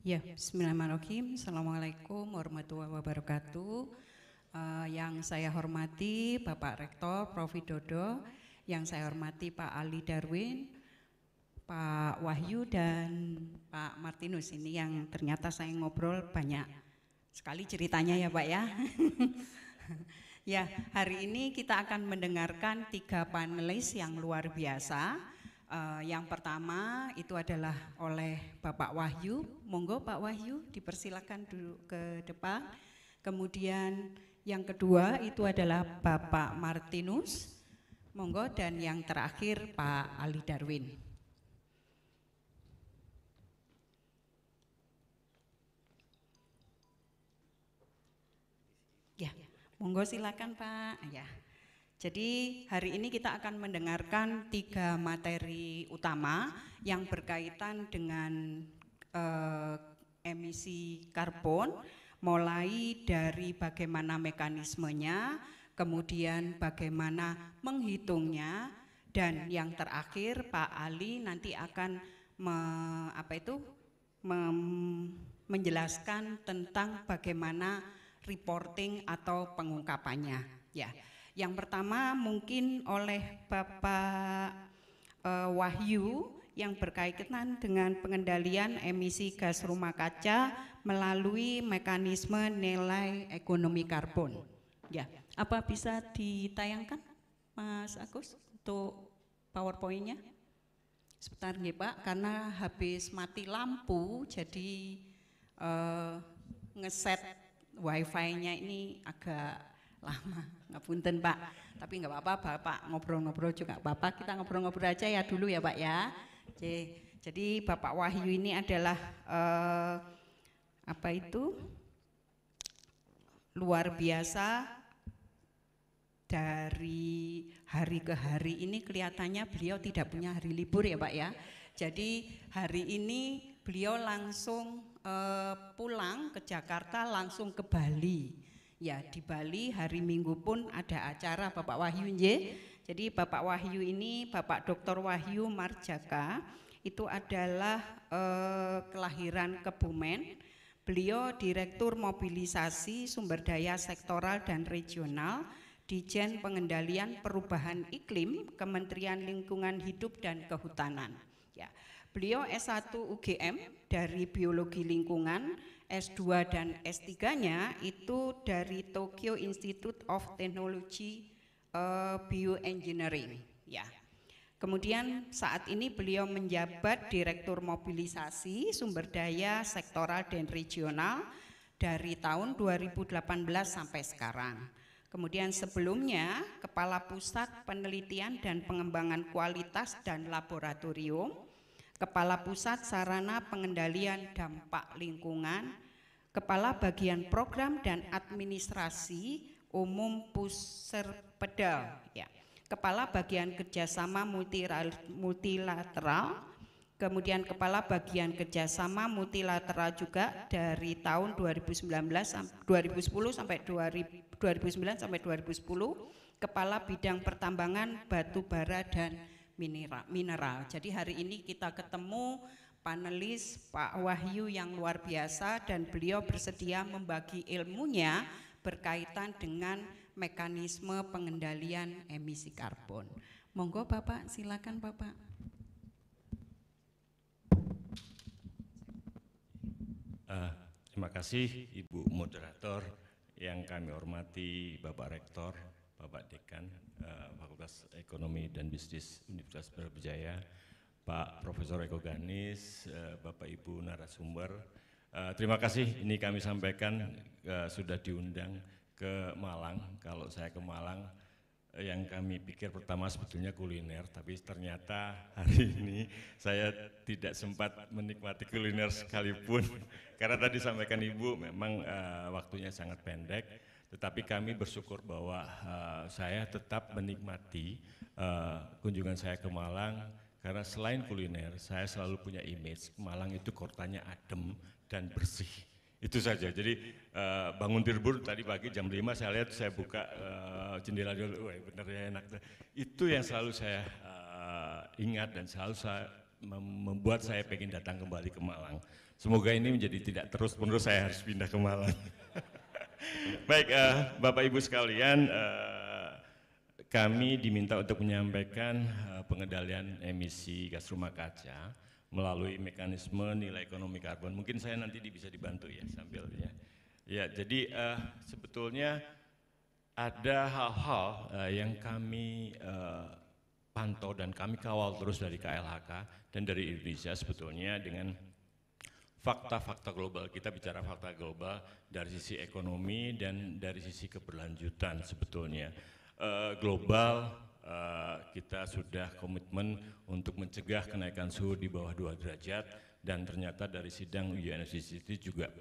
Ya, bismillahirrahmanirrahim. Assalamualaikum warahmatullahi wabarakatuh. Yang saya hormati Bapak Rektor Prof. Widodo, yang saya hormati Pak Ali Darwin, Pak Wahyu dan Pak Martinus. Ini yang ternyata saya ngobrol banyak sekali ceritanya ya Pak ya. Ya, hari ini kita akan mendengarkan 3 panelis yang luar biasa. Yang pertama itu adalah oleh Bapak Wahyu. Monggo Pak Wahyu dipersilakan dulu ke depan. Kemudian yang kedua itu adalah Bapak Martinus. Monggo, dan yang terakhir Pak Ali Darwin. Ya, monggo silakan Pak. Ya. Jadi hari ini kita akan mendengarkan 3 materi utama yang berkaitan dengan emisi karbon, mulai dari bagaimana mekanismenya, kemudian bagaimana menghitungnya, dan yang terakhir Pak Ali nanti akan menjelaskan tentang bagaimana reporting atau pengungkapannya. Ya. Yang pertama mungkin oleh Bapak Wahyu yang berkaitan dengan pengendalian emisi gas rumah kaca melalui mekanisme nilai ekonomi karbon. Ya, apa bisa ditayangkan Mas Agus untuk PowerPoint-nya? Sebentar nih Pak, karena habis mati lampu jadi ngeset wifi-nya ini agak lama, ngapunten Pak, tapi nggak apa-apa Bapak ngobrol-ngobrol juga apa-apa, kita ngobrol-ngobrol aja ya dulu ya Pak ya. Oke, jadi Bapak Wahyu ini adalah luar biasa. Dari hari ke hari ini kelihatannya beliau tidak punya hari libur ya Pak ya. Jadi hari ini beliau langsung pulang ke Jakarta, langsung ke Bali. Ya, di Bali hari Minggu pun ada acara Bapak Wahyu nggih. Jadi Bapak Wahyu ini Bapak Dr. Wahyu Marjaka itu adalah kelahiran Kebumen. Beliau Direktur Mobilisasi Sumber Daya Sektoral dan Regional Dijen Pengendalian Perubahan Iklim Kementerian Lingkungan Hidup dan Kehutanan. Ya, beliau S1 UGM dari Biologi Lingkungan, S2 dan S3-nya itu dari Tokyo Institute of Technology Bioengineering. Ya. Kemudian saat ini beliau menjabat Direktur Mobilisasi Sumber Daya Sektoral dan Regional dari tahun 2018 sampai sekarang. Kemudian sebelumnya Kepala Pusat Penelitian dan Pengembangan Kualitas dan Laboratorium, Kepala Pusat Sarana Pengendalian Dampak Lingkungan, Kepala Bagian Program dan Administrasi Umum Pusserpedal, ya. Kepala Bagian Kerjasama Multilateral, kemudian Kepala Bagian Kerjasama Multilateral juga dari tahun 2010 sampai 2010, Kepala Bidang Pertambangan Batu Bara dan Mineral. Jadi hari ini kita ketemu panelis Pak Wahyu yang luar biasa dan beliau bersedia membagi ilmunya berkaitan dengan mekanisme pengendalian emisi karbon. Monggo Bapak, silakan Bapak. Terima kasih Ibu Moderator, yang kami hormati Bapak Rektor, Bapak Dekan Fakultas Ekonomi dan Bisnis Universitas Brawijaya, Pak Profesor Eko Ganis, Bapak Ibu narasumber. Terima kasih, ini kami sampaikan sudah diundang ke Malang. Kalau saya ke Malang, yang kami pikir pertama sebetulnya kuliner, tapi ternyata hari ini saya tidak sempat menikmati kuliner sekalipun karena tadi sampaikan Ibu memang waktunya sangat pendek, tetapi kami bersyukur bahwa saya tetap menikmati kunjungan saya ke Malang, karena selain kuliner saya selalu punya image Malang itu kotanya adem dan bersih. Itu saja. Jadi bangun tidur tadi pagi jam 5 saya lihat, saya buka jendela dulu, wah bener ya enak. Itu yang selalu saya ingat dan selalu membuat saya pengen datang kembali ke Malang. Semoga ini menjadi tidak terus-menerus saya harus pindah ke Malang. Baik, Bapak Ibu sekalian, kami diminta untuk menyampaikan pengendalian emisi gas rumah kaca melalui mekanisme nilai ekonomi karbon. Mungkin saya nanti bisa dibantu ya sambil ya. Ya, jadi sebetulnya ada hal-hal yang kami pantau dan kami kawal terus dari KLHK dan dari Indonesia sebetulnya dengan fakta-fakta global. Kita bicara fakta global dari sisi ekonomi dan dari sisi keberlanjutan sebetulnya. Global kita sudah komitmen untuk mencegah kenaikan suhu di bawah 2 derajat dan ternyata dari sidang UNFCCC juga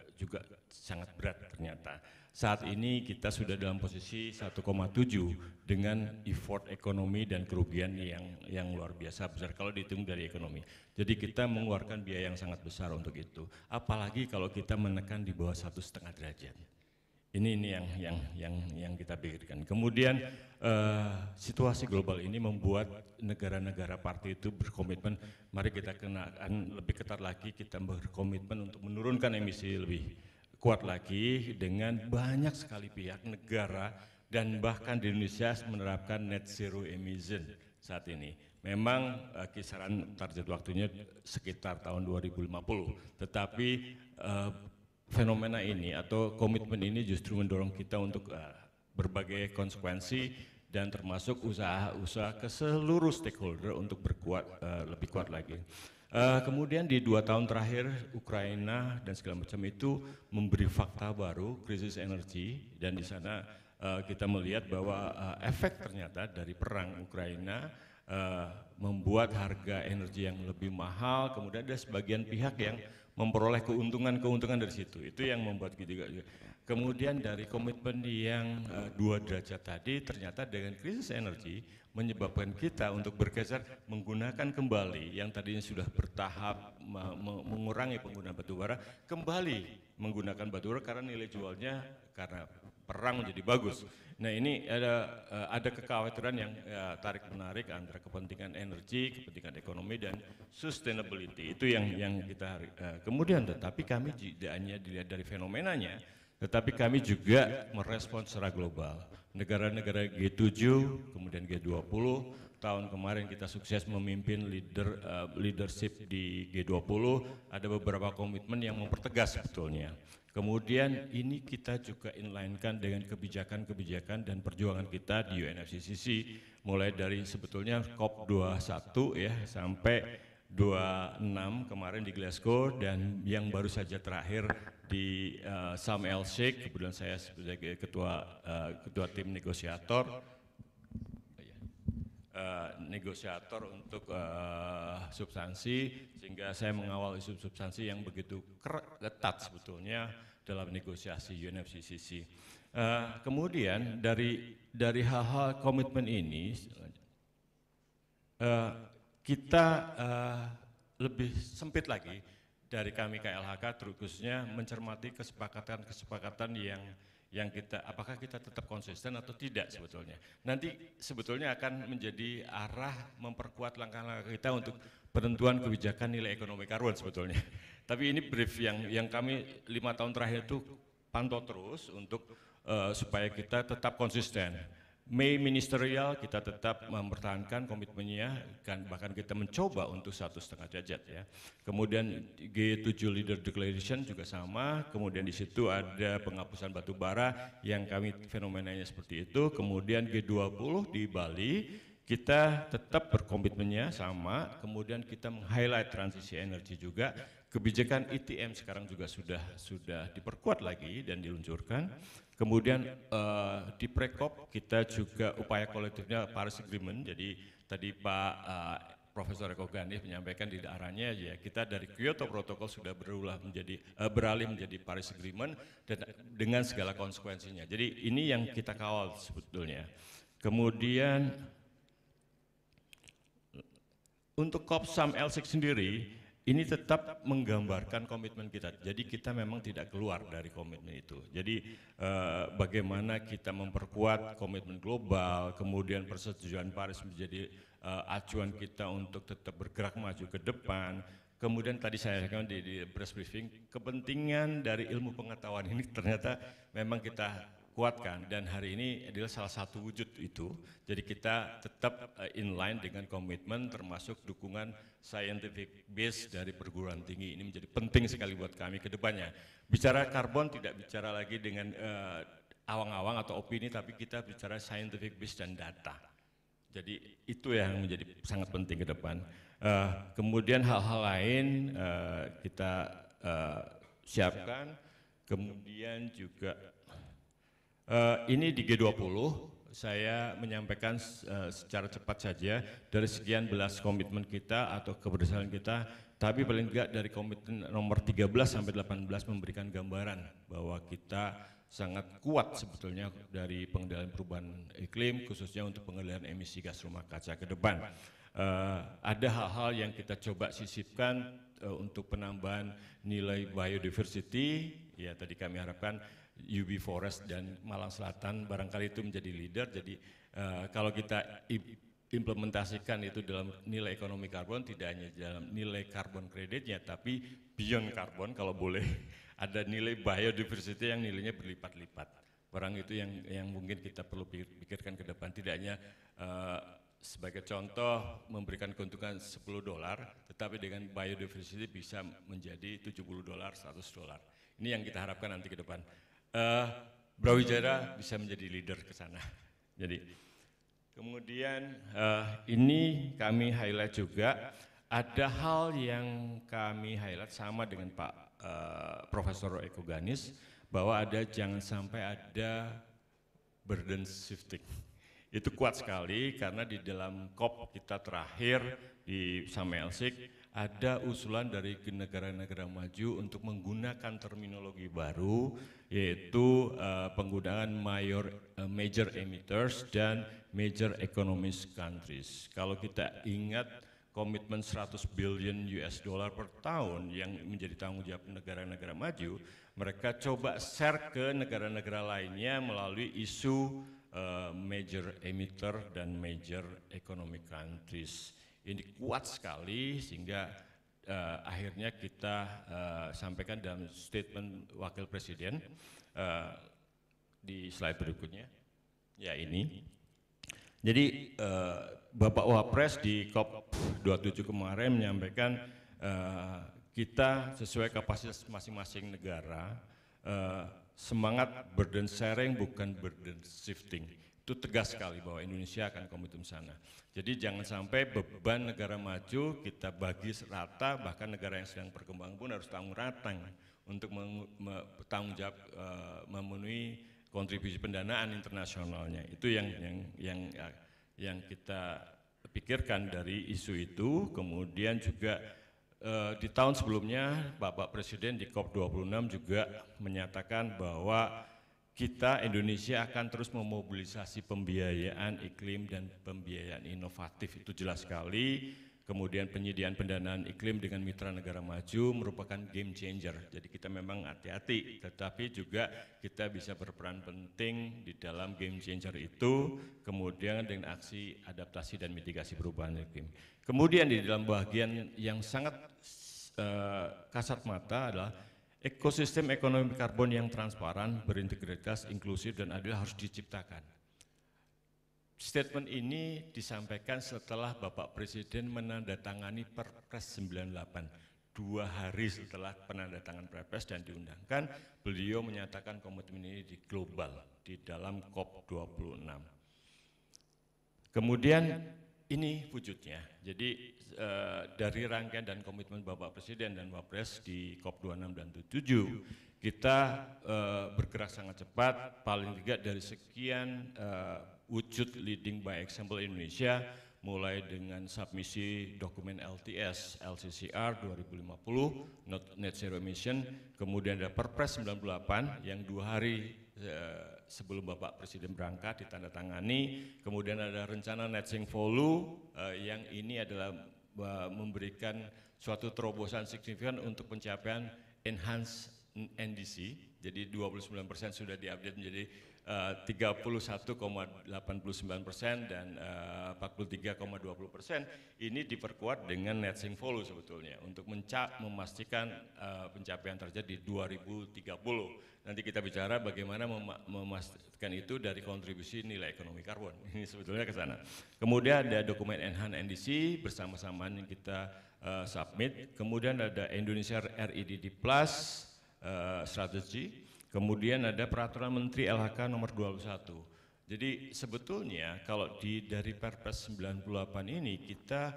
sangat berat ternyata. Saat ini kita sudah dalam posisi 1,7 dengan effort ekonomi dan kerugian yang luar biasa besar kalau dihitung dari ekonomi. Jadi kita mengeluarkan biaya yang sangat besar untuk itu. Apalagi kalau kita menekan di bawah 1,5 derajat. Ini yang kita pikirkan. Kemudian situasi global ini membuat negara-negara partai itu berkomitmen, mari kita kenakan lebih ketat lagi, kita berkomitmen untuk menurunkan emisi lebih kuat lagi dengan banyak sekali pihak negara dan bahkan di Indonesia menerapkan net zero emission saat ini. Memang kisaran target waktunya sekitar tahun 2050, tetapi fenomena ini atau komitmen ini justru mendorong kita untuk berbagai konsekuensi dan termasuk usaha-usaha ke seluruh stakeholder untuk lebih kuat lagi. Kemudian di 2 tahun terakhir Ukraina dan segala macam itu memberi fakta baru krisis energi dan di sana kita melihat bahwa efek ternyata dari perang Ukraina membuat harga energi yang lebih mahal, kemudian ada sebagian pihak yang memperoleh keuntungan dari situ. Itu yang membuat kita juga. Kemudian dari komitmen yang 2 derajat tadi ternyata dengan krisis energi menyebabkan kita untuk bergeser menggunakan kembali yang tadinya sudah bertahap mengurangi penggunaan batubara, kembali menggunakan batubara karena nilai jualnya karena perang menjadi bagus. Nah ini ada kekhawatiran yang tarik menarik antara kepentingan energi, kepentingan ekonomi dan sustainability. Itu yang kita kemudian tetapi kami tidak hanya dilihat dari fenomenanya, tetapi kami juga merespons secara global. Negara-negara G7, kemudian G20, tahun kemarin kita sukses memimpin leadership di G20, ada beberapa komitmen yang mempertegas sebetulnya. Kemudian ini kita juga inline-kan dengan kebijakan-kebijakan dan perjuangan kita di UNFCCC, mulai dari sebetulnya COP21 ya sampai 26 kemarin di Glasgow dan yang baru saja terakhir di Sharm el Sheikh, kemudian saya sebagai ketua tim negosiator untuk substansi, sehingga saya mengawal isu substansi yang begitu ketat sebetulnya dalam negosiasi UNFCCC. Kemudian dari hal-hal komitmen ini kita lebih sempit lagi dari kami KLHK, khususnya mencermati kesepakatan yang kita, apakah kita tetap konsisten atau tidak sebetulnya. Nanti sebetulnya akan menjadi arah memperkuat langkah-langkah kita untuk penentuan kebijakan nilai ekonomi karbon sebetulnya. Tapi ini brief yang kami 5 tahun terakhir itu pantau terus untuk supaya kita tetap konsisten. May Ministerial kita tetap mempertahankan komitmennya, bahkan kita mencoba untuk 1,5 derajat ya. Kemudian G7 Leader Declaration juga sama, kemudian di situ ada penghapusan batu bara yang kami fenomenanya seperti itu. Kemudian G20 di Bali kita tetap berkomitmennya sama, kemudian kita meng-highlight transisi energi juga. Kebijakan ETM sekarang juga sudah diperkuat lagi dan diluncurkan. Kemudian di Prekop kita juga upaya kolektifnya Paris Agreement. Jadi tadi Pak Profesor Eko Gandhi menyampaikan di daerahnya ya kita dari Kyoto Protocol sudah beralih menjadi Paris Agreement dan dengan segala konsekuensinya. Jadi ini yang kita kawal sebetulnya. Kemudian untuk COP Sharm el Sheikh sendiri ini tetap menggambarkan komitmen kita. Jadi kita memang tidak keluar dari komitmen itu. Jadi bagaimana kita memperkuat komitmen global, kemudian persetujuan Paris menjadi acuan kita untuk tetap bergerak maju ke depan. kemudian tadi saya katakan di press briefing, kepentingan dari ilmu pengetahuan ini ternyata memang kita kuatkan, dan hari ini adalah salah satu wujud itu. Jadi kita tetap inline dengan komitmen termasuk dukungan scientific base dari perguruan tinggi. Ini menjadi penting sekali buat kami ke depannya. Bicara karbon tidak bicara lagi dengan awang-awang atau opini, tapi kita bicara scientific base dan data. Jadi itu yang menjadi sangat penting ke depan. Kemudian hal-hal lain kita siapkan, kemudian juga ini di G20 saya menyampaikan secara cepat saja dari sekian belas komitmen kita atau keberhasilan kita, tapi paling tidak dari komitmen nomor 13 sampai 18 memberikan gambaran bahwa kita sangat kuat sebetulnya dari pengendalian perubahan iklim, khususnya untuk pengendalian emisi gas rumah kaca ke depan. Ada hal-hal yang kita coba sisipkan untuk penambahan nilai biodiversity, ya tadi kami harapkan UB Forest dan Malang Selatan barangkali itu menjadi leader. Jadi kalau kita implementasikan itu dalam nilai ekonomi karbon, tidak hanya dalam nilai karbon kreditnya, tapi beyond karbon kalau boleh ada nilai biodiversity yang nilainya berlipat-lipat. Barang itu yang mungkin kita perlu pikirkan ke depan, tidak hanya sebagai contoh memberikan keuntungan $10, tetapi dengan biodiversity bisa menjadi $70, $100. Ini yang kita harapkan nanti ke depan. Brawijaya bisa menjadi leader ke sana. Jadi kemudian ini kami highlight juga, ada hal yang kami highlight sama dengan Pak Profesor Eko Ganis, bahwa jangan sampai ada burden shifting. Itu kuat sekali karena di dalam COP kita terakhir di Sharm el-Sheikh ada usulan dari negara-negara maju untuk menggunakan terminologi baru, yaitu penggunaan major emitters dan major economist countries. Kalau kita ingat komitmen 100 billion US dollar per tahun yang menjadi tanggung jawab negara-negara maju, mereka coba share ke negara-negara lainnya melalui isu major emitter dan major economic countries. Ini kuat sekali sehingga akhirnya kita sampaikan dalam statement Wakil Presiden di slide berikutnya, ya ini. Jadi Bapak Wapres di COP27 kemarin menyampaikan kita sesuai kapasitas masing-masing negara, semangat burden sharing bukan burden shifting. Itu tegas sekali bahwa Indonesia akan komitmen sana. Jadi jangan sampai beban negara maju kita bagi rata, bahkan negara yang sedang berkembang pun harus tanggung ratang untuk tanggung jawab memenuhi kontribusi pendanaan internasionalnya. Itu yang kita pikirkan dari isu itu. Kemudian juga di tahun sebelumnya Bapak Presiden di COP26 juga menyatakan bahwa kita Indonesia akan terus memobilisasi pembiayaan iklim dan pembiayaan inovatif, itu jelas sekali. Kemudian penyediaan pendanaan iklim dengan mitra negara maju merupakan game changer. Jadi kita memang hati-hati, tetapi juga kita bisa berperan penting di dalam game changer itu, kemudian dengan aksi adaptasi dan mitigasi perubahan iklim. Kemudian di dalam bagian yang sangat kasat mata adalah ekosistem ekonomi karbon yang transparan, berintegritas, inklusif, dan adil harus diciptakan. Statement ini disampaikan setelah Bapak Presiden menandatangani Perpres 98. 2 hari setelah penandatangan Perpres dan diundangkan, beliau menyatakan komitmen ini di global, di dalam COP26. Kemudian ini wujudnya. Jadi dari rangkaian dan komitmen Bapak Presiden dan Wapres di COP26 dan 27, kita bergerak sangat cepat, paling tidak dari sekian wujud leading by example Indonesia, mulai dengan submisi dokumen LTS, LCCR 2050, Net Zero Emission, kemudian ada Perpres 98 yang 2 hari sebelum Bapak Presiden berangkat ditandatangani, kemudian ada rencana Net Sink Volu yang ini adalah memberikan suatu terobosan signifikan untuk pencapaian enhanced NDC, jadi 29% sudah diupdate menjadi 31,89% dan 43,20%. Ini diperkuat dengan net sink volume sebetulnya untuk memastikan pencapaian target di 2030. Nanti kita bicara bagaimana memastikan itu dari kontribusi nilai ekonomi karbon. Ini sebetulnya ke sana. Kemudian ada dokumen Enhanced NDC bersama-sama yang kita submit. Kemudian ada Indonesia REDD Plus strategi. Kemudian ada Peraturan Menteri LHK nomor 21. Jadi sebetulnya kalau dari Perpres 98 ini kita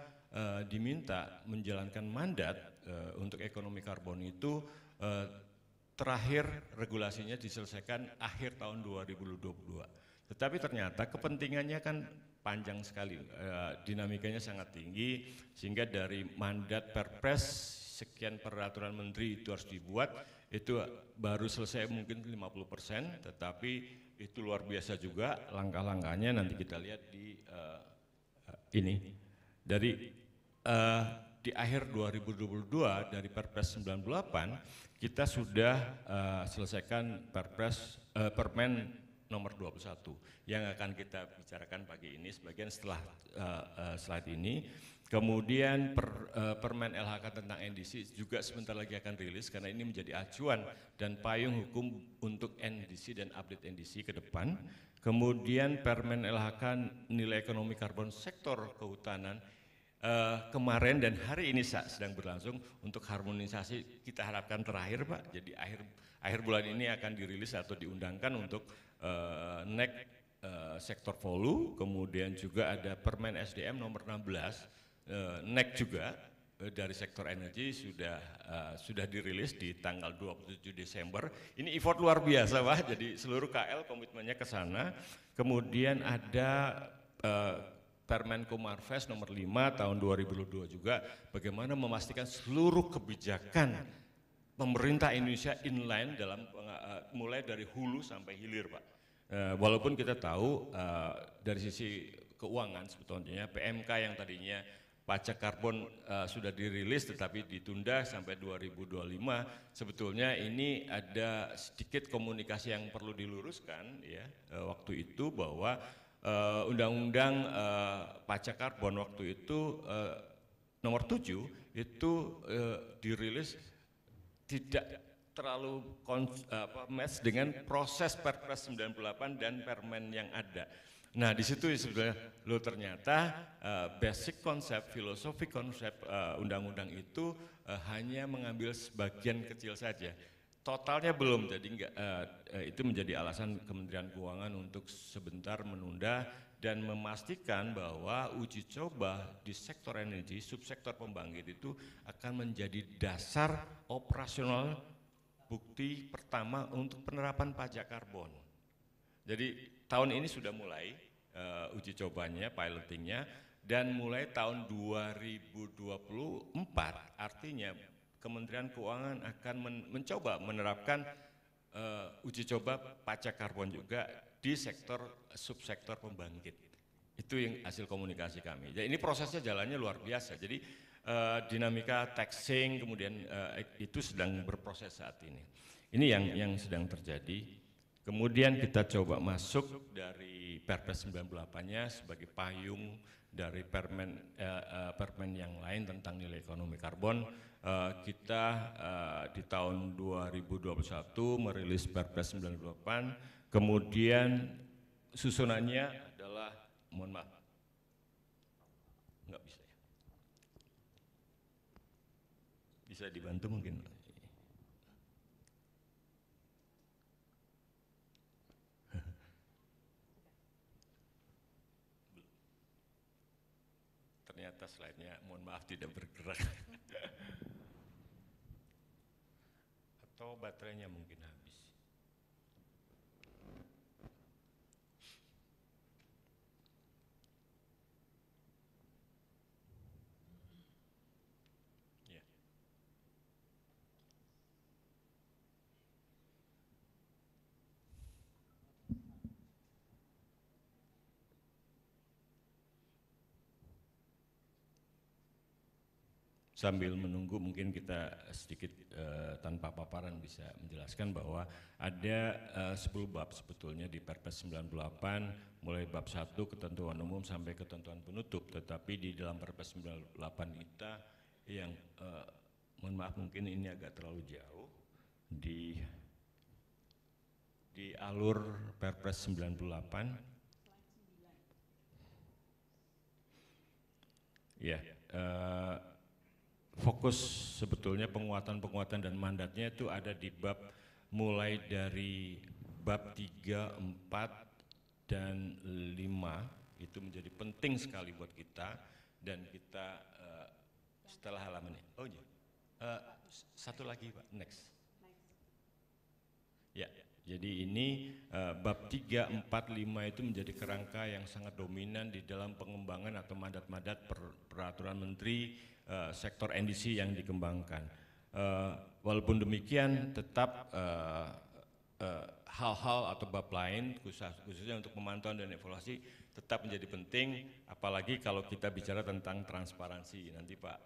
diminta menjalankan mandat untuk ekonomi karbon itu terakhir regulasinya diselesaikan akhir tahun 2022. Tetapi ternyata kepentingannya kan panjang sekali, dinamikanya sangat tinggi, sehingga dari mandat Perpres sekian peraturan menteri itu harus dibuat, itu baru selesai mungkin 50%, tetapi itu luar biasa juga langkah-langkahnya. Nanti kita lihat di ini dari di akhir 2022 dari Perpres 98 kita sudah selesaikan Permen nomor 21 yang akan kita bicarakan pagi ini sebagian setelah slide ini. Kemudian Permen LHK tentang NDC juga sebentar lagi akan rilis karena ini menjadi acuan dan payung hukum untuk NDC dan update NDC ke depan. Kemudian Permen LHK nilai ekonomi karbon sektor kehutanan kemarin dan hari ini sedang berlangsung untuk harmonisasi, kita harapkan terakhir Pak, jadi akhir bulan ini akan dirilis atau diundangkan untuk NEC sektor volume. Kemudian juga ada Permen SDM nomor 16 NEC juga dari sektor energi sudah dirilis di tanggal 27 Desember. Ini effort luar biasa Pak, jadi seluruh KL komitmennya ke sana. Kemudian ada Permenko Marves nomor 5 tahun 2022 juga bagaimana memastikan seluruh kebijakan pemerintah Indonesia inline dalam mulai dari hulu sampai hilir Pak. Walaupun kita tahu dari sisi keuangan sebetulnya PMK yang tadinya pajak karbon sudah dirilis tetapi ditunda sampai 2025, sebetulnya ini ada sedikit komunikasi yang perlu diluruskan ya waktu itu bahwa undang-undang pajak karbon waktu itu nomor 7 itu dirilis tidak terlalu match dengan proses Perpres 98 dan Permen yang ada. Nah di situ sebenarnya ternyata basic konsep, filosofi konsep undang-undang itu hanya mengambil sebagian kecil saja. Totalnya belum, jadi itu menjadi alasan Kementerian Keuangan untuk sebentar menunda dan memastikan bahwa uji coba di sektor energi, subsektor pembangkit itu akan menjadi dasar operasional bukti pertama untuk penerapan pajak karbon. Jadi tahun ini sudah mulai uji cobanya, pilotingnya, dan mulai tahun 2024 artinya Kementerian Keuangan akan mencoba menerapkan uji coba pajak karbon juga di subsektor pembangkit. Itu yang hasil komunikasi kami. Jadi ini prosesnya jalannya luar biasa. Jadi dinamika taxing kemudian itu sedang berproses saat ini. Ini yang sedang terjadi. Kemudian kita coba masuk dari Perpres 98-nya sebagai payung dari permen yang lain tentang nilai ekonomi karbon. Kita di tahun 2021 merilis Perpres 98, kemudian susunannya adalah, mohon maaf, nggak bisa ya, bisa dibantu mungkin. Ternyata slide-nya, mohon maaf, tidak bergerak. Atau baterainya mungkin habis. Ya. sambil menunggu mungkin kita sedikit tanpa paparan bisa menjelaskan bahwa ada 10 bab sebetulnya di Perpres 98 mulai bab 1 ketentuan umum sampai ketentuan penutup, tetapi di dalam Perpres 98 kita yang mohon maaf mungkin ini agak terlalu jauh di alur Perpres 98 ya. Fokus sebetulnya penguatan dan mandatnya itu ada di bab mulai dari bab 3, 4, dan 5 itu menjadi penting sekali buat kita dan kita setelah halaman ini. Oh iya, satu lagi Pak, next. Ya, jadi ini bab 3, 4, 5 itu menjadi kerangka yang sangat dominan di dalam pengembangan atau mandat-mandat peraturan menteri sektor NDC yang dikembangkan. Walaupun demikian tetap hal-hal atau bab lain khususnya untuk pemantauan dan evaluasi tetap menjadi penting, apalagi kalau kita bicara tentang transparansi. Nanti Pak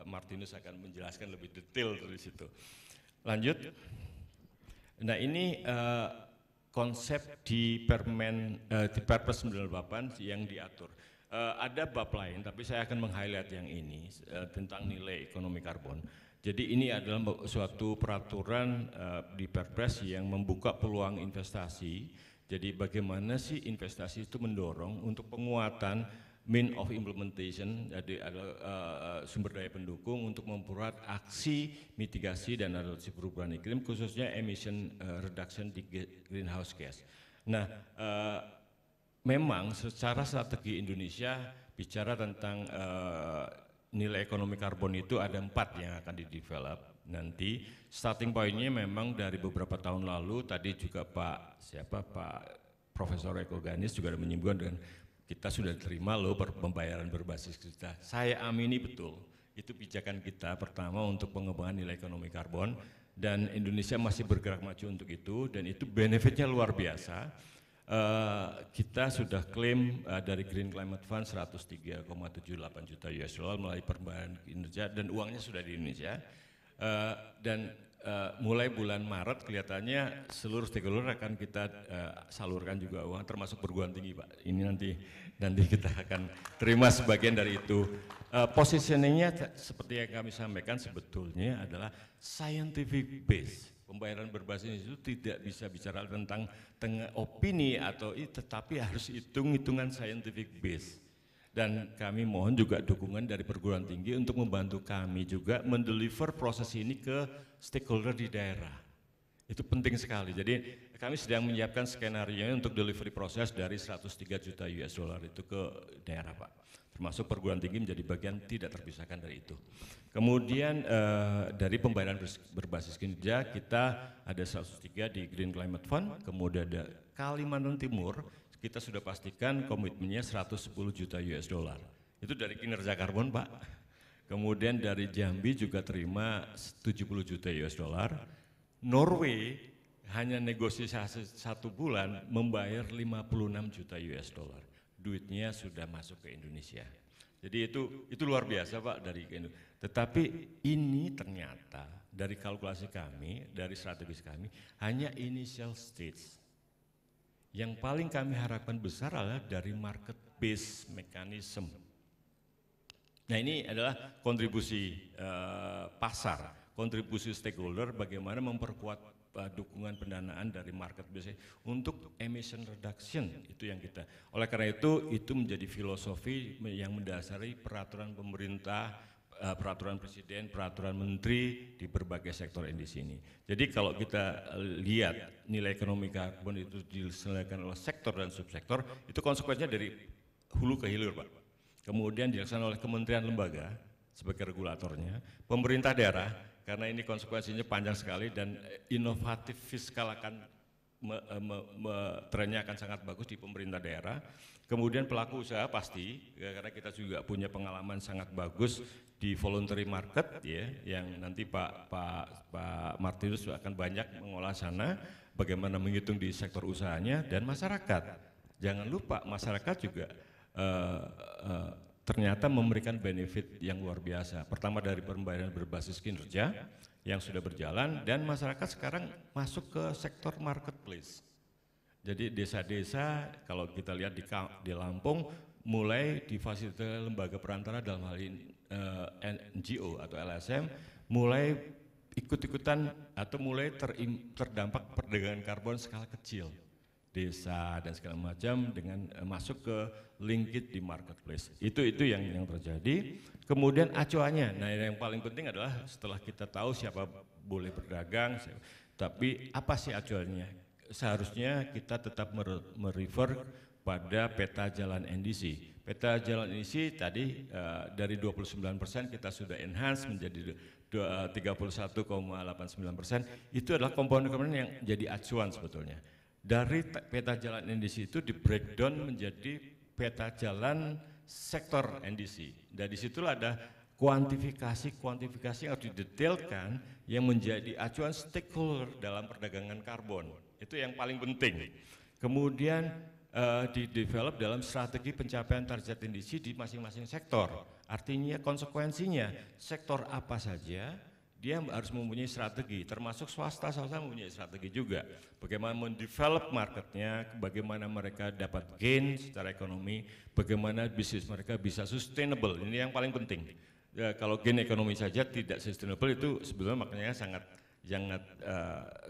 Martinus akan menjelaskan lebih detail dari situ. Lanjut. Nah ini konsep di Perpres 98 yang diatur. Ada bab lain, tapi saya akan meng-highlight yang ini tentang nilai ekonomi karbon. Jadi ini adalah suatu peraturan di Perpres yang membuka peluang investasi. Jadi bagaimana sih investasi itu mendorong untuk penguatan mean of implementation, jadi adalah sumber daya pendukung untuk memperkuat aksi mitigasi dan adaptasi perubahan iklim, khususnya emission reduction di greenhouse gas. Nah, memang secara strategi Indonesia bicara tentang nilai ekonomi karbon itu ada 4 yang akan di-develop nanti. Starting point-nya memang dari beberapa tahun lalu, tadi juga Pak Profesor Eko Ganis juga ada menyinggung dan kita sudah terima loh pembayaran berbasis kita. Saya amini betul, itu pijakan kita pertama untuk pengembangan nilai ekonomi karbon dan Indonesia masih bergerak maju untuk itu dan itu benefitnya luar biasa. Kita sudah klaim dari Green Climate Fund 103,78 juta US dollar melalui perbankan kinerja dan uangnya sudah di Indonesia. Dan mulai bulan Maret kelihatannya seluruh stakeholder akan kita salurkan juga uang, termasuk perguruan tinggi Pak. Ini nanti kita akan terima sebagian dari itu. Positioningnya seperti yang kami sampaikan sebetulnya adalah scientific base. Pembayaran berbasis itu tidak bisa bicara tentang opini atau tetapi harus hitung-hitungan scientific base. Dan kami mohon juga dukungan dari perguruan tinggi untuk membantu kami juga mendeliver proses ini ke stakeholder di daerah. Itu penting sekali. Jadi kami sedang menyiapkan skenario untuk delivery proses dari 103 juta US dollar itu ke daerah Pak. Termasuk perguruan tinggi menjadi bagian tidak terpisahkan dari itu. Kemudian dari pembayaran berbasis kinerja kita ada 103 di Green Climate Fund, kemudian ada Kalimantan Timur, kita sudah pastikan komitmennya 110 juta US dollar. Itu dari kinerja karbon Pak. Kemudian dari Jambi juga terima 70 juta US dollar. Norway hanya negosiasi 1 bulan membayar 56 juta US dollar. Duitnya sudah masuk ke Indonesia. Jadi itu luar biasa Pak dari Indonesia. Tetapi ini ternyata dari kalkulasi kami, dari strategis kami hanya initial stage. Yang paling kami harapkan besar adalah dari market based mechanism. Nah ini adalah kontribusi pasar, kontribusi stakeholder bagaimana memperkuat dukungan pendanaan dari market based untuk emission reduction, itu yang kita. Oleh karena itu menjadi filosofi yang mendasari peraturan pemerintah, peraturan presiden, peraturan menteri di berbagai sektor di sini. Jadi kalau kita lihat nilai ekonomi karbon itu diselenggarakan oleh sektor dan subsektor, itu konsekuensinya dari hulu ke hilir Pak. Kemudian dilaksanakan oleh kementerian lembaga sebagai regulatornya, pemerintah daerah, karena ini konsekuensinya panjang sekali dan inovatif fiskal akan trennya akan sangat bagus di pemerintah daerah. Kemudian pelaku usaha pasti, karena kita juga punya pengalaman sangat bagus di voluntary market ya, yang nanti Pak Martinus akan banyak mengolah sana, bagaimana menghitung di sektor usahanya dan masyarakat. Jangan lupa masyarakat juga ternyata memberikan benefit yang luar biasa. Pertama dari pembayaran berbasis kinerja yang sudah berjalan, dan masyarakat sekarang masuk ke sektor marketplace. Jadi desa-desa kalau kita lihat di Lampung mulai difasilitasi lembaga perantara dalam hal ini NGO atau LSM mulai ikut-ikutan atau mulai terdampak perdagangan karbon skala kecil, desa dan segala macam dengan masuk ke linked di marketplace. Itu yang terjadi. Kemudian acuannya, nah yang paling penting adalah setelah kita tahu siapa boleh berdagang, tapi apa sih acuannya? Seharusnya kita tetap merefer pada peta jalan NDC. Peta jalan NDC tadi dari 29% kita sudah enhance menjadi 31,89%. Itu adalah komponen-komponen yang jadi acuan sebetulnya. Dari peta jalan NDC itu di breakdown menjadi peta jalan sektor NDC. Dan disitulah ada kuantifikasi yang harus didetailkan yang menjadi acuan stakeholder dalam perdagangan karbon. Itu yang paling penting. Kemudian di-develop dalam strategi pencapaian target NDC di masing-masing sektor. Artinya konsekuensinya sektor apa saja dia harus mempunyai strategi, termasuk swasta mempunyai strategi juga. Bagaimana mendevelop marketnya, bagaimana mereka dapat gain secara ekonomi, bagaimana bisnis mereka bisa sustainable. Ini yang paling penting. Ya, kalau gain ekonomi saja tidak sustainable itu sebetulnya maknanya sangat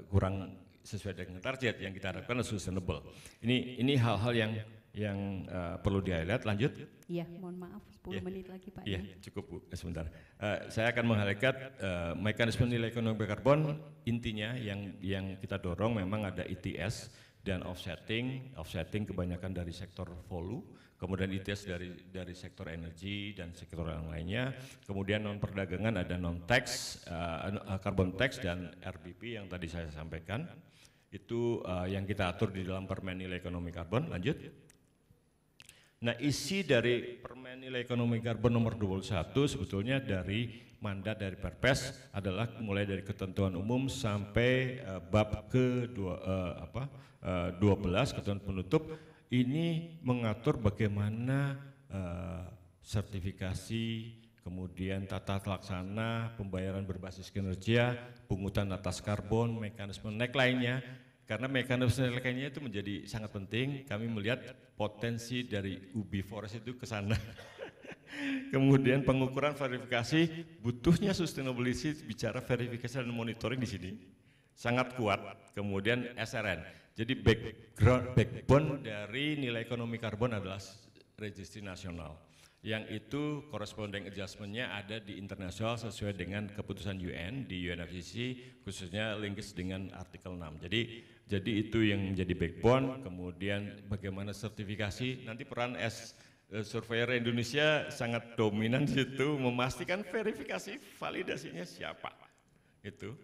kurang sesuai dengan target yang kita harapkan sustainable. Ini hal-hal yang perlu di-highlight. Lanjut. Iya, mohon maaf 10 menit lagi Pak. Iya, cukup Bu, sebentar. Saya akan meng-highlight mekanisme nilai ekonomi karbon. Intinya yang kita dorong memang ada ETS dan offsetting kebanyakan dari sektor volume, kemudian ETS dari sektor energi dan sektor yang lainnya. Kemudian non perdagangan ada non tax, carbon tax dan RBP yang tadi saya sampaikan. Itu yang kita atur di dalam Permen Nilai Ekonomi Karbon. Lanjut. Nah, isi dari Permen Nilai Ekonomi Karbon nomor 21 sebetulnya dari mandat dari Perpres adalah mulai dari ketentuan umum sampai bab ke-12 ketentuan penutup. Ini mengatur bagaimana sertifikasi, kemudian tata laksana, pembayaran berbasis kinerja, pungutan atas karbon, mekanisme NEC lainnya. Karena mekanisme NEC lainnya itu menjadi sangat penting, kami melihat potensi dari UB Forest itu ke sana. Kemudian pengukuran verifikasi, butuhnya sustainability, bicara verifikasi dan monitoring di sini sangat kuat. Kemudian SRN, jadi backbone dari nilai ekonomi karbon adalah registry nasional. Yang itu corresponding adjustment-nya ada di internasional sesuai dengan keputusan UN di UNFCCC, khususnya linkage dengan artikel 6. Jadi itu yang menjadi backbone. Kemudian bagaimana sertifikasi, nanti peran surveyor Indonesia sangat dominan di situ, memastikan verifikasi validasinya siapa. Itu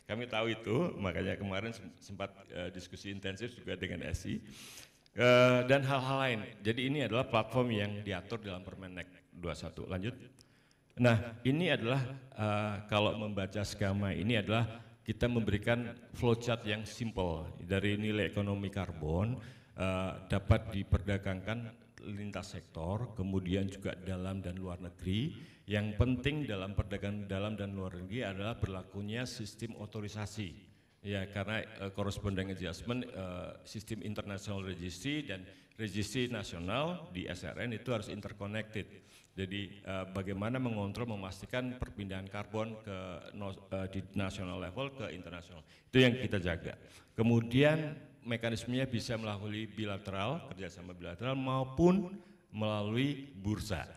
kami tahu itu, makanya kemarin sempat diskusi intensif juga dengan SI. Dan hal-hal lain. Jadi ini adalah platform yang diatur dalam Permen NEC 21. Lanjut. Nah, ini adalah kalau membaca skema ini adalah kita memberikan flowchart yang simple dari nilai ekonomi karbon dapat diperdagangkan lintas sektor, kemudian juga dalam dan luar negeri. Yang penting dalam perdagangan dalam dan luar negeri adalah berlakunya sistem otorisasi. Ya, karena corresponding adjustment sistem international registry dan registry nasional di SRN itu harus interconnected. Jadi bagaimana mengontrol, memastikan perpindahan karbon di nasional level ke internasional. Itu yang kita jaga. Kemudian mekanismenya bisa melalui bilateral, kerjasama bilateral maupun melalui bursa.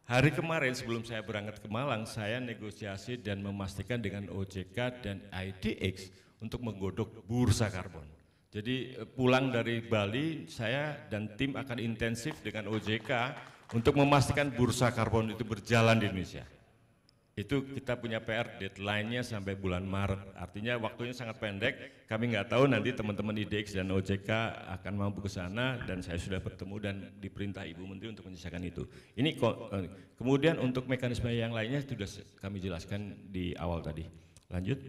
Hari kemarin sebelum saya berangkat ke Malang, saya negosiasi dan memastikan dengan OJK dan IDX untuk menggodok bursa karbon. Jadi pulang dari Bali, saya dan tim akan intensif dengan OJK untuk memastikan bursa karbon itu berjalan di Indonesia. Itu kita punya PR, deadline-nya sampai bulan Maret, artinya waktunya sangat pendek. Kami nggak tahu nanti teman-teman IDX dan OJK akan mampu ke sana, dan saya sudah bertemu dan diperintah Ibu Menteri untuk menyelesaikan itu. Ini kemudian untuk mekanisme yang lainnya sudah kami jelaskan di awal tadi. Lanjut.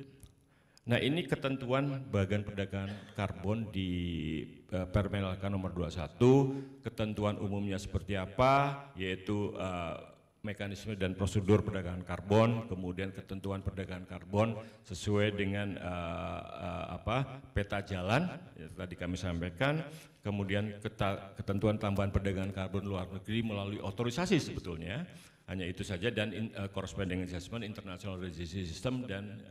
Nah, ini ketentuan bagian perdagangan karbon di Permen LK nomor 21, ketentuan umumnya seperti apa, yaitu mekanisme dan prosedur perdagangan karbon, kemudian ketentuan perdagangan karbon sesuai dengan peta jalan, ya, tadi kami sampaikan, kemudian ketentuan tambahan perdagangan karbon luar negeri melalui otorisasi sebetulnya, hanya itu saja, dan corresponding adjustment, international registry system dan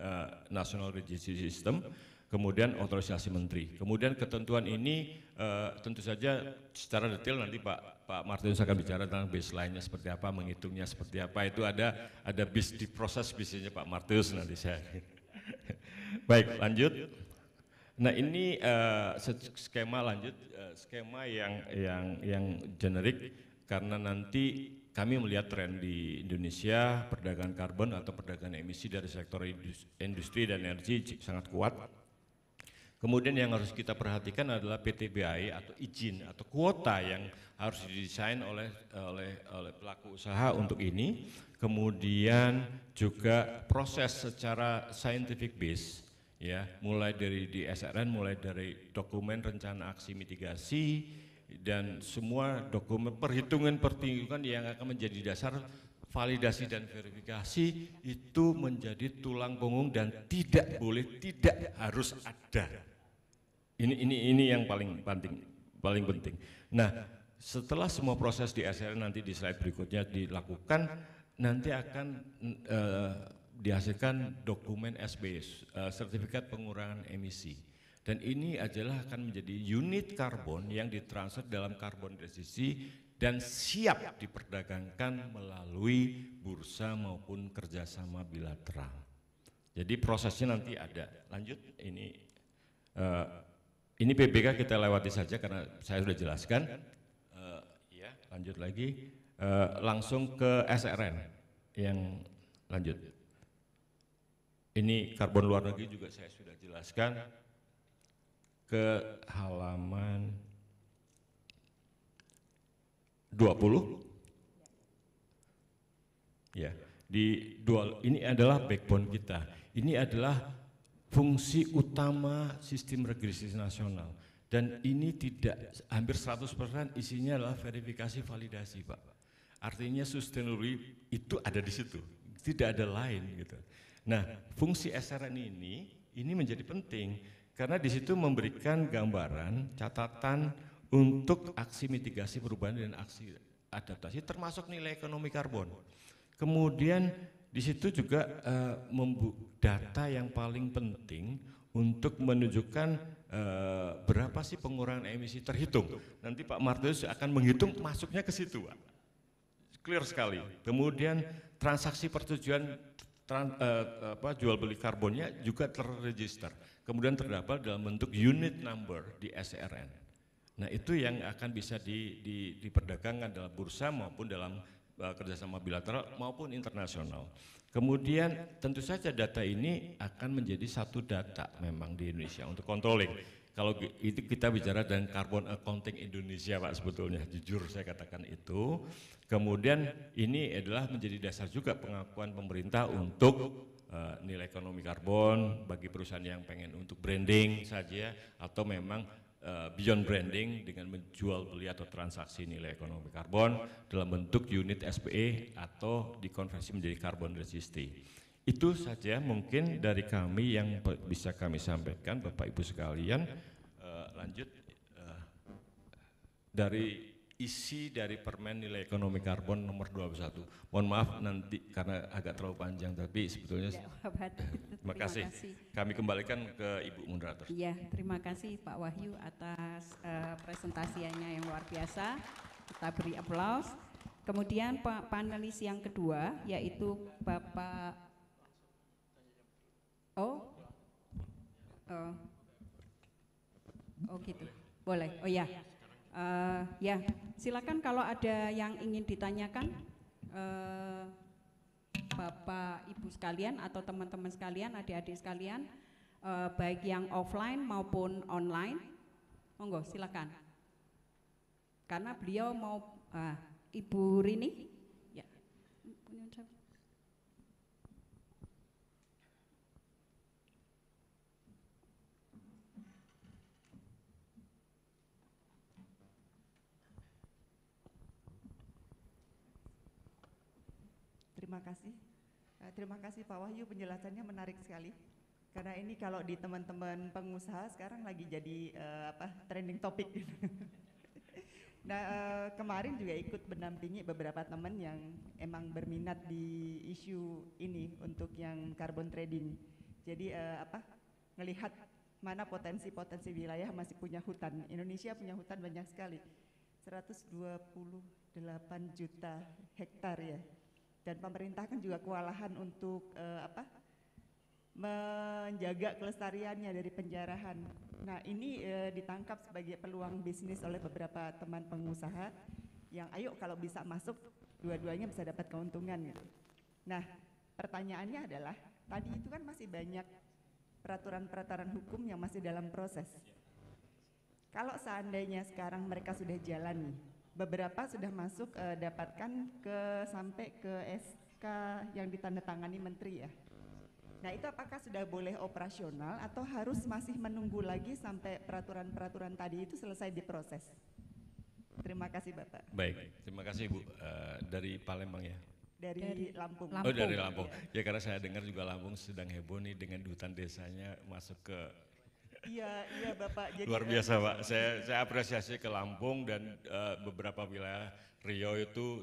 national registry system, kemudian otorisasi menteri. Kemudian ketentuan ini tentu saja secara detail nanti Pak Martinus akan bicara tentang baseline-nya seperti apa, menghitungnya seperti apa, itu ada di proses bisnisnya Pak Martinus nanti saya. Baik, lanjut. Nah, ini skema lanjut, skema yang generik, karena nanti kami melihat tren di Indonesia perdagangan karbon atau perdagangan emisi dari sektor industri dan energi sangat kuat. Kemudian yang harus kita perhatikan adalah PTBI atau izin atau kuota yang harus didesain oleh pelaku usaha untuk ini. Kemudian juga proses secara scientific base, ya, mulai dari di SRN, mulai dari dokumen rencana aksi mitigasi dan semua dokumen perhitungan yang akan menjadi dasar validasi dan verifikasi itu menjadi tulang punggung dan tidak harus ada. Ini yang paling penting. Nah, setelah semua proses di SRN nanti di slide berikutnya dilakukan, nanti akan dihasilkan dokumen SBS, sertifikat pengurangan emisi. Dan ini adalah akan menjadi unit karbon yang ditransfer dalam karbon registry dan siap diperdagangkan melalui bursa maupun kerjasama bilateral. Jadi prosesnya nanti ada. Lanjut, ini PBK kita lewati saja karena saya sudah jelaskan. Ya, lanjut lagi, langsung ke SRN yang lanjut. Ini karbon luar negeri juga saya sudah jelaskan. Ke halaman 20. Ya, ini adalah backbone kita. Ini adalah fungsi utama sistem registrasi nasional. Dan ini hampir 100% isinya adalah verifikasi validasi, Pak. Artinya sustainability itu ada di situ, tidak ada lain gitu. Nah, fungsi SRN ini menjadi penting karena di situ memberikan gambaran, catatan untuk aksi mitigasi perubahan dan aksi adaptasi termasuk nilai ekonomi karbon. Kemudian di situ juga data yang paling penting untuk menunjukkan berapa sih pengurangan emisi terhitung. Nanti Pak Martinus akan menghitung masuknya ke situ, Pak. Clear sekali. Kemudian transaksi persetujuan jual beli karbonnya juga terregister. Kemudian terdapat dalam bentuk unit number di SRN. Nah, itu yang akan bisa diperdagangkan dalam bursa maupun dalam kerjasama bilateral maupun internasional. Kemudian tentu saja data ini akan menjadi satu data memang di Indonesia untuk controlling. Kalau itu kita bicara dengan carbon accounting Indonesia, Pak, sebetulnya jujur saya katakan itu. Kemudian ini adalah menjadi dasar juga pengakuan pemerintah untuk nilai ekonomi karbon bagi perusahaan yang pengen untuk branding saja atau memang beyond branding dengan menjual beli atau transaksi nilai ekonomi karbon dalam bentuk unit SPE atau dikonversi menjadi carbon registry. Itu saja mungkin dari kami yang bisa kami sampaikan, Bapak Ibu sekalian. Lanjut dari isi dari Permen Nilai Ekonomi Karbon nomor 21. Mohon maaf nanti karena agak terlalu panjang, tapi sebetulnya terima kasih. Kami kembalikan ke Ibu Moderator. Iya, terima kasih Pak Wahyu atas presentasinya yang luar biasa. Kita beri aplaus. Kemudian panelis yang kedua yaitu Bapak gitu. Boleh. Oh ya. Ya, silakan kalau ada yang ingin ditanyakan, Bapak Ibu sekalian atau teman-teman sekalian, adik-adik sekalian, baik yang offline maupun online, monggo silakan. Karena beliau mau, Ibu Rini, ya. Terima kasih. Terima kasih Pak Wahyu, penjelasannya menarik sekali. Karena ini kalau di teman-teman pengusaha sekarang lagi jadi trending topik. Nah, kemarin juga ikut mendampingi beberapa teman yang emang berminat di isu ini untuk yang carbon trading. Jadi ngelihat mana potensi-potensi wilayah masih punya hutan. Indonesia punya hutan banyak sekali, 128 juta hektar ya. Dan pemerintah kan juga kewalahan untuk menjaga kelestariannya dari penjarahan. Nah ini ditangkap sebagai peluang bisnis oleh beberapa teman pengusaha yang ayo kalau bisa masuk dua-duanya bisa dapat keuntungan gitu. Nah pertanyaannya adalah tadi itu kan masih banyak peraturan-peraturan hukum yang masih dalam proses. Kalau seandainya sekarang mereka sudah jalan nih, beberapa sudah masuk dapatkan sampai ke SK yang ditandatangani menteri ya. Nah itu apakah sudah boleh operasional atau harus masih menunggu lagi sampai peraturan-peraturan tadi itu selesai diproses? Terima kasih Bapak. Baik, terima kasih Ibu. Dari Palembang ya? Dari Lampung. Oh dari Lampung. Ya karena saya dengar juga Lampung sedang heboh nih dengan hutan desanya masuk ke. Iya Bapak. Jadi, luar biasa Pak. Saya apresiasi ke Lampung dan beberapa wilayah Riau itu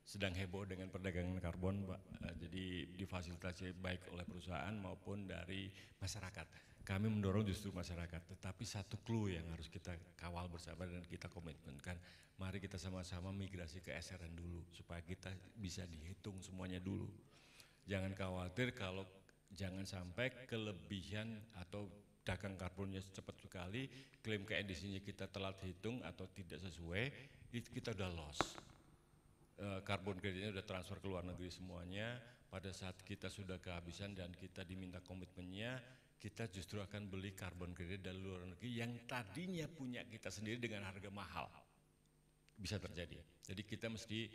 sedang heboh dengan perdagangan karbon Pak. Jadi difasilitasi baik oleh perusahaan maupun dari masyarakat. Kami mendorong justru masyarakat, tetapi satu clue yang harus kita kawal bersama dan kita komitmenkan, mari kita sama-sama migrasi ke SRN dulu supaya kita bisa dihitung semuanya dulu. Jangan khawatir kalau jangan sampai kelebihan atau dagang karbonnya cepat sekali, klaim ke edisinya kita telat hitung atau tidak sesuai, itu kita udah loss. Karbon kreditnya udah transfer ke luar negeri semuanya, pada saat kita sudah kehabisan dan kita diminta komitmennya, kita justru akan beli karbon kredit dari luar negeri yang tadinya punya kita sendiri dengan harga mahal. Bisa terjadi. Jadi kita mesti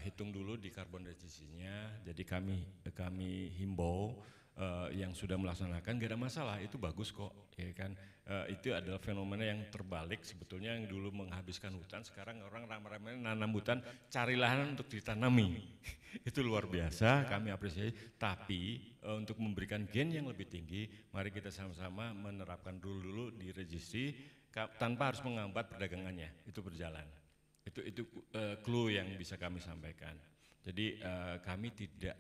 hitung dulu di karbon reduksinya. Jadi kami himbau yang sudah melaksanakan gak ada masalah, itu bagus kok, ya kan. Itu adalah fenomena yang terbalik sebetulnya, yang dulu menghabiskan hutan, sekarang orang ramai-ramai nanam hutan, cari lahan untuk ditanami. Itu luar biasa, kami apresiasi. Tapi untuk memberikan gain yang lebih tinggi, mari kita sama-sama menerapkan dulu di registry tanpa harus menghambat perdagangannya, itu berjalan. Itu clue yang bisa kami sampaikan. Jadi kami tidak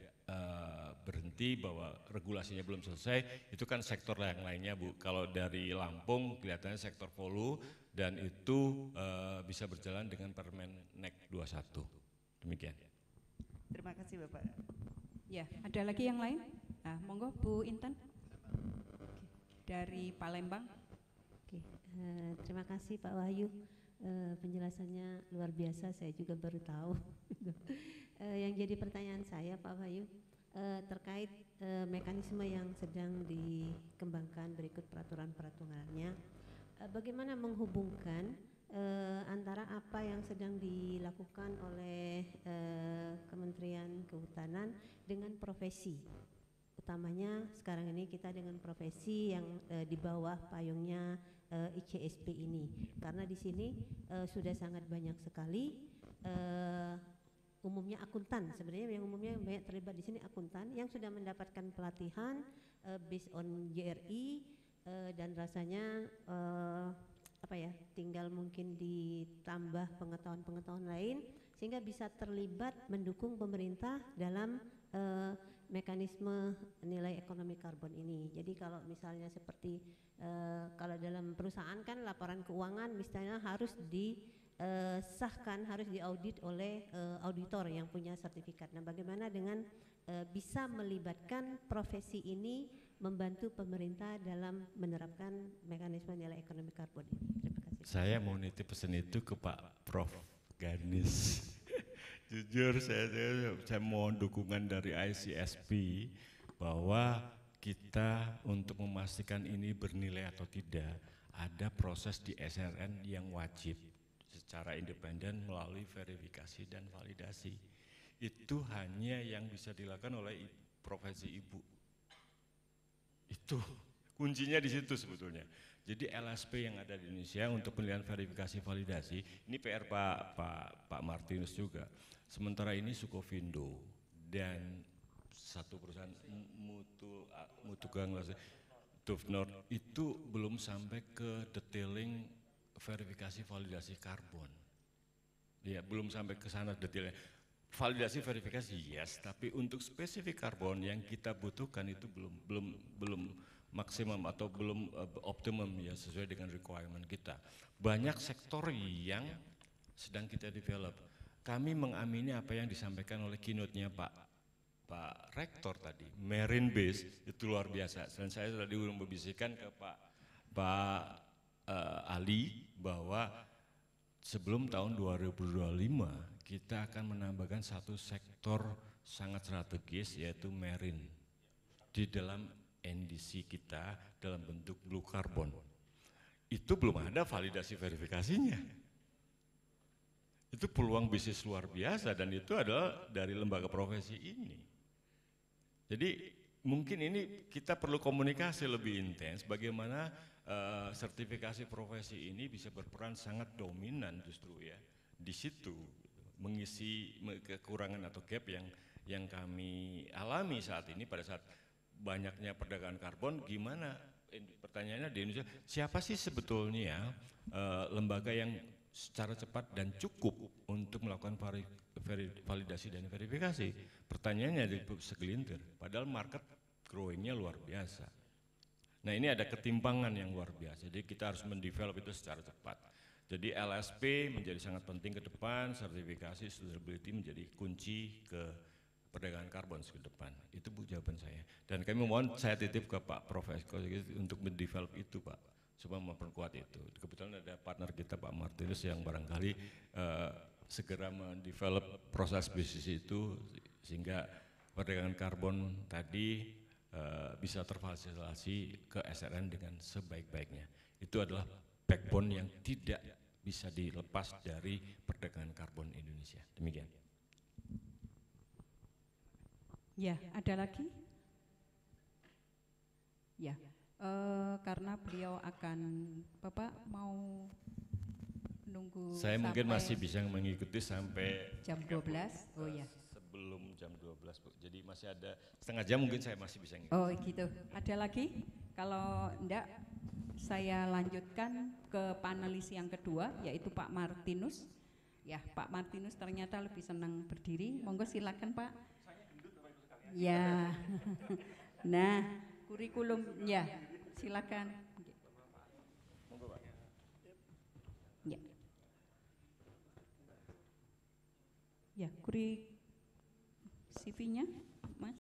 berhenti bahwa regulasinya belum selesai, itu kan sektor yang lainnya Bu. Kalau dari Lampung kelihatannya sektor Polu dan itu bisa berjalan dengan Permenek 21. Demikian. Terima kasih Bapak. Ya, ada lagi yang lain? Nah, monggo Bu Intan dari Palembang. Oke, terima kasih Pak Wahyu. Penjelasannya luar biasa, saya juga baru tahu. Yang jadi pertanyaan saya Pak Wahyu terkait mekanisme yang sedang dikembangkan berikut peraturan-peraturannya, bagaimana menghubungkan antara apa yang sedang dilakukan oleh Kementerian Kehutanan dengan profesi, utamanya sekarang ini kita dengan profesi yang di bawah payungnya ICSP ini, karena di sini sudah sangat banyak sekali umumnya akuntan, sebenarnya yang umumnya yang banyak terlibat di sini akuntan yang sudah mendapatkan pelatihan based on JRI dan rasanya tinggal mungkin ditambah pengetahuan-pengetahuan lain sehingga bisa terlibat mendukung pemerintah dalam mekanisme nilai ekonomi karbon ini. Jadi kalau misalnya seperti kalau dalam perusahaan kan laporan keuangan misalnya harus disahkan, harus diaudit oleh auditor yang punya sertifikat. Nah, bagaimana dengan bisa melibatkan profesi ini membantu pemerintah dalam menerapkan mekanisme nilai ekonomi karbon ini? Terima kasih. Saya mau nitip pesan itu ke Pak Prof. Ganis. Jujur saya mohon dukungan dari ICSP bahwa kita untuk memastikan ini bernilai atau tidak, ada proses di SRN yang wajib secara independen melalui verifikasi dan validasi. Itu hanya yang bisa dilakukan oleh profesi ibu. Itu kuncinya di situ sebetulnya. Jadi LSP yang ada di Indonesia untuk penilaian verifikasi validasi, ini PR Pak Martinus juga. Sementara ini Sukovindo dan satu perusahaan mutu Dufnor itu belum sampai ke detailing verifikasi validasi karbon. Ya, belum sampai ke sana detailnya. Validasi verifikasi yes, tapi untuk spesifik karbon yang kita butuhkan itu belum maksimum atau belum optimum ya sesuai dengan requirement kita. Banyak sektor yang sedang kita develop. Kami mengamini apa yang disampaikan oleh keynote-nya Pak Rektor tadi, marine base itu luar biasa. Dan saya sudah membisikan ke Pak Ali bahwa sebelum tahun 2025 kita akan menambahkan satu sektor sangat strategis yaitu marine di dalam NDC kita dalam bentuk blue carbon. Itu belum ada validasi verifikasinya. Itu peluang bisnis luar biasa dan itu adalah dari lembaga profesi ini. Jadi mungkin ini kita perlu komunikasi lebih intens bagaimana sertifikasi profesi ini bisa berperan sangat dominan justru ya di situ mengisi kekurangan atau gap yang kami alami saat ini pada saat banyaknya perdagangan karbon. Gimana pertanyaannya di Indonesia siapa sih sebetulnya lembaga yang secara cepat dan cukup untuk melakukan validasi dan verifikasi. Pertanyaannya di segelintir, padahal market growingnya luar biasa. Nah ini ada ketimpangan yang luar biasa, jadi kita harus mendevelop itu secara cepat. Jadi LSP menjadi sangat penting ke depan, sertifikasi sustainability menjadi kunci ke perdagangan karbon ke depan. Itu Bu jawaban saya. Dan kami mohon saya titip ke Pak Prof. Eko untuk mendevelop itu Pak, supaya memperkuat itu. Kebetulan ada partner kita Pak Martinus yang barangkali segera mendevelop proses bisnis itu sehingga perdagangan karbon tadi bisa terfasilitasi ke SRN dengan sebaik-baiknya. Itu adalah backbone yang tidak bisa dilepas dari perdagangan karbon Indonesia. Demikian. Ya, ada lagi? Ya, karena beliau akan, Bapak mau nunggu saya mungkin masih bisa mengikuti sampai jam 12. Oh ya. Sebelum jam 12 Bu. Jadi masih ada setengah jam mungkin saya masih bisa ngikuti. Oh gitu. Ada lagi? Kalau enggak saya lanjutkan ke panelis yang kedua yaitu Pak Martinus. Ya, Pak Martinus ternyata lebih senang berdiri. Monggo silakan Pak. Ya. Nah, kurikulum ya, silakan. Ya. Ya, CV-nya.